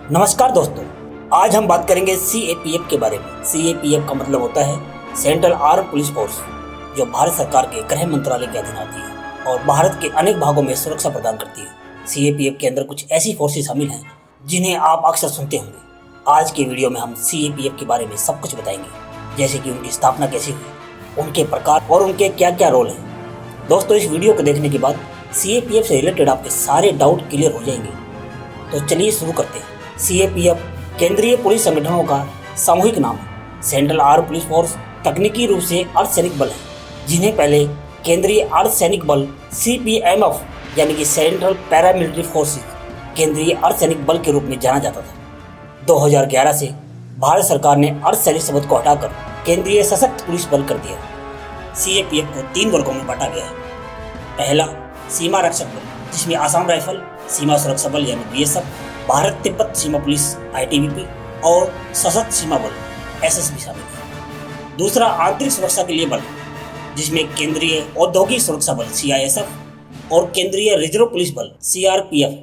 नमस्कार दोस्तों, आज हम बात करेंगे सीएपीएफ के बारे में। सीएपीएफ का मतलब होता है सेंट्रल आर्म पुलिस फोर्स, जो भारत सरकार के गृह मंत्रालय के अधीन आती है और भारत के अनेक भागों में सुरक्षा प्रदान करती है। सीएपीएफ के अंदर कुछ ऐसी फोर्सेस शामिल हैं जिन्हें आप अक्सर सुनते होंगे। आज के वीडियो में हम सीएपीएफ के बारे में सब कुछ बताएंगे, जैसे कि उनकी स्थापना कैसे हुई, उनके प्रकार और उनके क्या क्या रोल हैं। दोस्तों, इस वीडियो को देखने के बाद सीएपीएफ से रिलेटेड आपके सारे डाउट क्लियर हो जाएंगे। तो चलिए शुरू करते हैं। सीएपीएफ केंद्रीय पुलिस संगठनों का सामूहिक नाम है। सेंट्रल आर्म पुलिस फोर्स तकनीकी रूप से अर्धसैनिक बल है, जिन्हें पहले केंद्रीय अर्धसैनिक बल सीपीएमएफ यानी कि सेंट्रल पैरामिलिट्री फोर्सेस केंद्रीय अर्धसैनिक बल के रूप में जाना जाता था। 2011 से भारत सरकार ने अर्धसैनिक शब्द को हटाकर केंद्रीय सशक्त पुलिस बल कर दिया। सीएपीएफ को 3 वर्गों में बांटा गया है। पहला, सीमा रक्षक बल, जिसमें आसाम राइफल, सीमा सुरक्षा बल यानी बीएसएफ, भारत तिब्बत सीमा पुलिस आईटीबीपी और सशस्त्र सीमा बल एसएसबी शामिल है। दूसरा, आंतरिक सुरक्षा के लिए बल, जिसमें केंद्रीय औद्योगिक सुरक्षा बल सीआईएसएफ और केंद्रीय रिजर्व पुलिस बल सीआरपीएफ।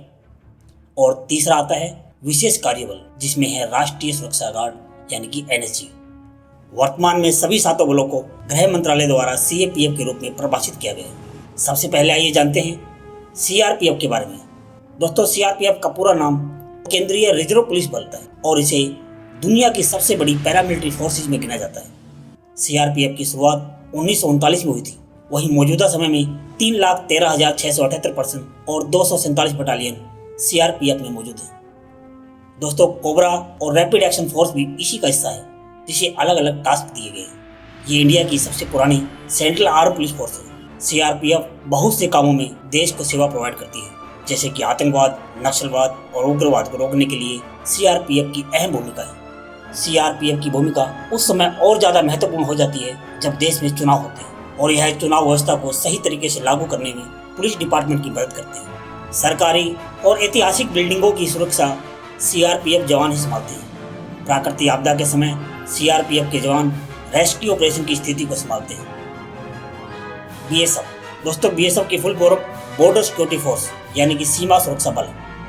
और तीसरा आता है विशेष कार्य बल, जिसमें है राष्ट्रीय सुरक्षा गार्ड यानी कि एनएसजी। वर्तमान में सभी 7 बलों को गृह मंत्रालय द्वारा सीएपीएफ के रूप में परिभाषित किया गया है। सबसे पहले आइए जानते हैं सीआरपीएफ के बारे में। दोस्तों, सीआरपीएफ का पूरा नाम केंद्रीय रिजर्व पुलिस बल है और इसे दुनिया की सबसे बड़ी पैरामिलिट्री फोर्सेज में गिना जाता है। सीआरपीएफ की शुरुआत 1939 में हुई थी। वहीं मौजूदा समय में 3,13,678 पर्सन और 247 बटालियन सीआरपीएफ में मौजूद है। दोस्तों, कोबरा और रैपिड एक्शन फोर्स भी इसी का हिस्सा है, जिसे अलग अलग टास्क दिए गए हैं। ये इंडिया की सबसे पुरानी सेंट्रल आर्म पुलिस फोर्स है। सीआरपीएफ बहुत से कामों में देश को सेवा प्रोवाइड करती है, जैसे कि आतंकवाद, नक्सलवाद और उग्रवाद को रोकने के लिए सीआरपीएफ की अहम भूमिका है। सीआरपीएफ की भूमिका उस समय और ज़्यादा महत्वपूर्ण हो जाती है जब देश में चुनाव होते हैं और यह चुनाव व्यवस्था को सही तरीके से लागू करने में पुलिस डिपार्टमेंट की मदद करते हैं। सरकारी और ऐतिहासिक बिल्डिंगों की सुरक्षा सीआरपीएफ जवान ही संभालते हैं। प्राकृतिक आपदा के समय सीआरपीएफ के जवान रेस्क्यू ऑपरेशन की स्थिति को संभालते हैं। बीएसएफ, दोस्तों, बीएसएफ की full form border security force यानी कि सीमा सुरक्षा बल।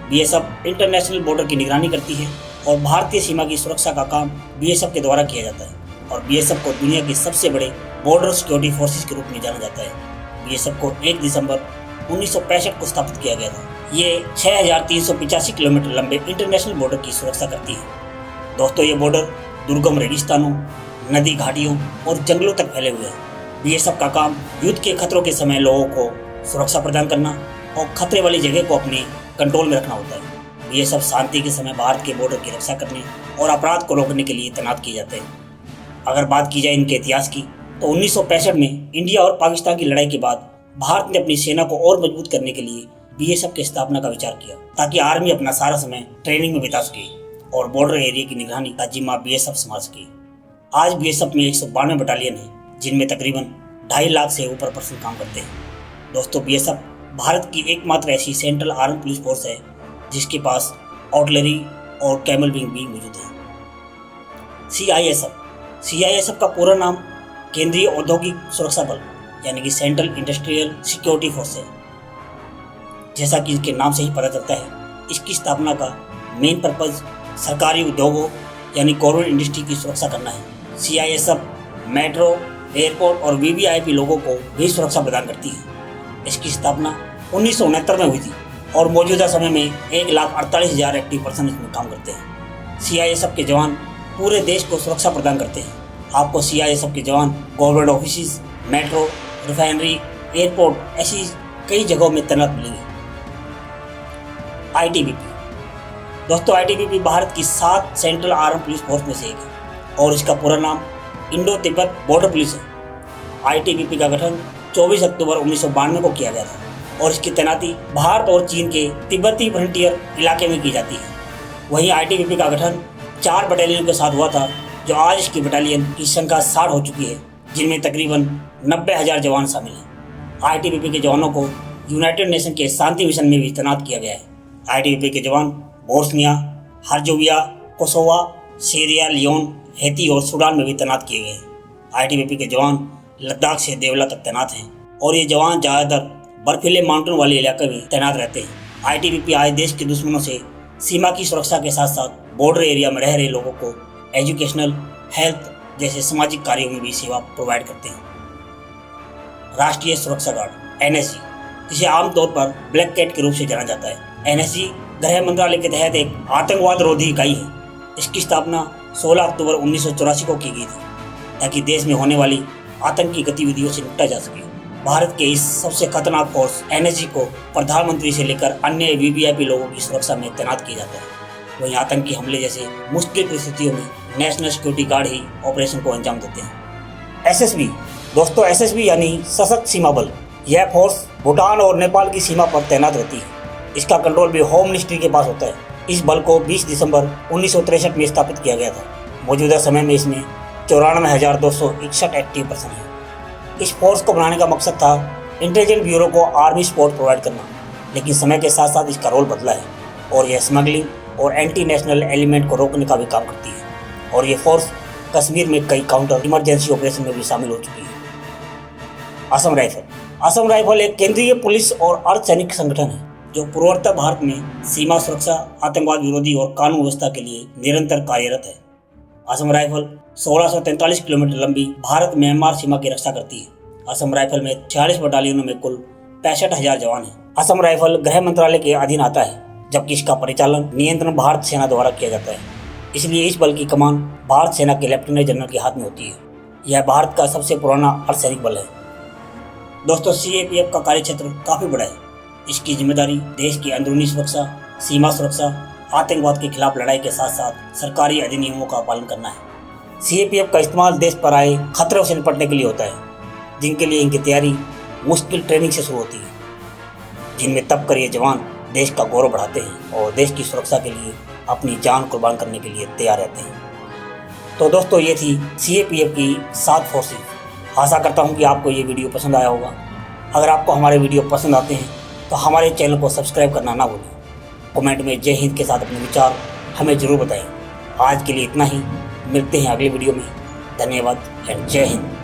बीएसएफ इंटरनेशनल बॉर्डर की निगरानी करती है और भारतीय सीमा की सुरक्षा का काम बीएसएफ के द्वारा किया जाता है और बीएसएफ को दुनिया के सबसे बड़े बॉर्डर सिक्योरिटी फोर्सेस के रूप में जाना जाता है। बीएसएफ को 1 दिसंबर 1965 को स्थापित किया गया था। ये 6,385 किलोमीटर लंबे इंटरनेशनल बॉर्डर की सुरक्षा करती है। दोस्तों, ये बॉर्डर दुर्गम रेगिस्तानों, नदी घाटियों और जंगलों तक फैले हुए हैं। बीएसएफ का काम युद्ध के खतरों के समय लोगों को सुरक्षा प्रदान करना और खतरे वाली जगह को अपने कंट्रोल में रखना होता है। बीएसएफ शांति के समय भारत के बॉर्डर की रक्षा करने और अपराध को रोकने के लिए तैनात किए जाते हैं। अगर बात की जाए इनके इतिहास की, तो 1965 में इंडिया और पाकिस्तान की लड़ाई के बाद भारत ने अपनी सेना को और मजबूत करने के लिए बीएसएफ की स्थापना का विचार किया, ताकि आर्मी अपना सारा समय ट्रेनिंग में बिता सके और बॉर्डर एरिया की निगरानी का जिम्मा बीएसएफ संभाल सके। आज बीएसएफ में 192 बटालियन है, जिनमें तकरीबन 2.5 लाख से ऊपर पर्सन काम करते हैं। दोस्तों, बीएसएफ भारत की एकमात्र ऐसी सेंट्रल आर्म पुलिस फोर्स है जिसके पास आर्टिलरी और कैमल विंग भी मौजूद है। सीआईएसएफ का पूरा नाम केंद्रीय औद्योगिक सुरक्षा बल यानी कि सेंट्रल इंडस्ट्रियल सिक्योरिटी फोर्स है। जैसा कि इसके नाम से ही पता चलता है, इसकी स्थापना का मेन पर्पज सरकारी उद्योगों यानी गवर्नमेंट इंडस्ट्री की सुरक्षा करना है। सीआईएसएफ मेट्रो, एयरपोर्ट और वीवीआईपी लोगों को भी सुरक्षा प्रदान करती है। इसकी स्थापना 1969 में हुई थी और मौजूदा समय में 1,48,000 एक्टिव पर्सन इसमें काम करते हैं। सीआईएसएफ के जवान पूरे देश को सुरक्षा प्रदान करते हैं। आपको सीआईएसएफ के जवान government office, metro, refinery, airport ऐसी कई जगहों में तैनात मिलेंगे। आईटीबीपी, दोस्तों, आईटीबीपी भारत की 7 सेंट्रल आर्म पुलिस फोर्स में से एक है और इसका पूरा नाम इंडो तिब्बत बॉर्डर पुलिस है। आईटीबीपी का गठन 24 अक्टूबर 1992 को किया गया था और इसकी तैनाती भारत और चीन के तिब्बती फ्रंटियर इलाके में की जाती है। वहीं आईटीबीपी का गठन 4 बटालियनों के साथ हुआ था, जो आज इसकी बटालियन की संख्या 60 हो चुकी है, जिनमें तकरीबन 90,000 जवान शामिल हैं। आईटीबीपी के जवानों को यूनाइटेड नेशन के शांति मिशन में भी तैनात किया गया है। आईटीबीपी के जवान Bosnia, Herzegovina, Kosovo, Sierra Leone, Haiti और सूडान में भी तैनात किए गए हैं। आईटीबीपी के जवान लद्दाख से देवला तक तैनात हैं और ये जवान ज़्यादातर बर्फीले माउंटेन वाले इलाके में तैनात रहते हैं। आईटीबीपी आज देश के दुश्मनों से सीमा की सुरक्षा के साथ साथ बॉर्डर एरिया में रह रहे लोगों को एजुकेशनल, हेल्थ जैसे सामाजिक कार्यों में भी सेवा प्रोवाइड करते हैं। राष्ट्रीय सुरक्षा गार्ड NSG, जिसे आमतौर पर ब्लैक कैट के रूप से जाना जाता है। NSG गृह मंत्रालय के तहत एक आतंकवाद रोधी इकाई है। इसकी स्थापना 16 अक्टूबर 1984 को की गई थी ताकि देश में होने वाली आतंकी गतिविधियों से निपटा जा सके। भारत के इस सबसे खतरनाक फोर्स NSG को प्रधानमंत्री से लेकर अन्य VVIP लोगों की सुरक्षा में तैनात किया जाता है। वहीं आतंकी हमले जैसे मुश्किल परिस्थितियों में नेशनल सिक्योरिटी गार्ड ही ऑपरेशन को अंजाम देते हैं। SSB, दोस्तों SSB यानी सशक्त सीमा बल। यह फोर्स भूटान और नेपाल की सीमा पर तैनात रहती है। इसका कंट्रोल भी होम मिनिस्ट्री के पास होता है। इस बल को 20 दिसंबर 1963 में स्थापित किया गया था। मौजूदा समय में इसमें 94,261 एक्टिव पर्सन हैं। इस फोर्स को बनाने का मकसद था इंटेलिजेंस ब्यूरो को आर्मी सपोर्ट प्रोवाइड करना, लेकिन समय के साथ साथ इसका रोल बदला है और यह स्मगलिंग और एंटी नेशनल एलिमेंट को रोकने का भी काम करती है। और ये फोर्स कश्मीर में कई काउंटर इमरजेंसी ऑपरेशन में भी शामिल हो चुकी है। असम राइफल एक केंद्रीय पुलिस और अर्धसैनिक संगठन है जो पूर्वोत्तर भारत में सीमा सुरक्षा, आतंकवाद विरोधी और कानून व्यवस्था के लिए निरंतर कार्यरत है। असम राइफल 1643 किलोमीटर लंबी भारत म्यांमार सीमा की रक्षा करती है। असम राइफल में 46 बटालियनों में कुल 65,000 जवान हैं। असम राइफल गृह मंत्रालय के अधीन आता है, जबकि इसका परिचालन नियंत्रण भारत सेना द्वारा किया जाता है। इसलिए इस बल की कमान भारत सेना के लेफ्टिनेंट जनरल के हाथ में होती है। यह भारत का सबसे पुराना अर्धसैनिक बल है। दोस्तों, CAPF का कार्यक्षेत्र काफ़ी बड़ा है। इसकी जिम्मेदारी देश की अंदरूनी सुरक्षा, सीमा सुरक्षा, आतंकवाद के खिलाफ लड़ाई के साथ साथ सरकारी अधिनियमों का पालन करना है। CAPF का इस्तेमाल देश पर आए खतरों से निपटने के लिए होता है, जिनके लिए इनकी तैयारी मुश्किल ट्रेनिंग से शुरू होती है, जिनमें तब कर ये जवान देश का गौरव बढ़ाते हैं और देश की सुरक्षा के लिए अपनी जान कुर्बान करने के लिए तैयार रहते हैं। तो दोस्तों, ये थी CAPF की 7 फोर्सेस। आशा करता हूँ कि आपको ये वीडियो पसंद आया होगा। अगर आपको हमारे वीडियो पसंद आते हैं तो हमारे चैनल को सब्सक्राइब करना ना भूलें। कमेंट में जय हिंद के साथ अपने विचार हमें ज़रूर बताएं। आज के लिए इतना ही, मिलते हैं अगले वीडियो में। धन्यवाद एंड जय हिंद।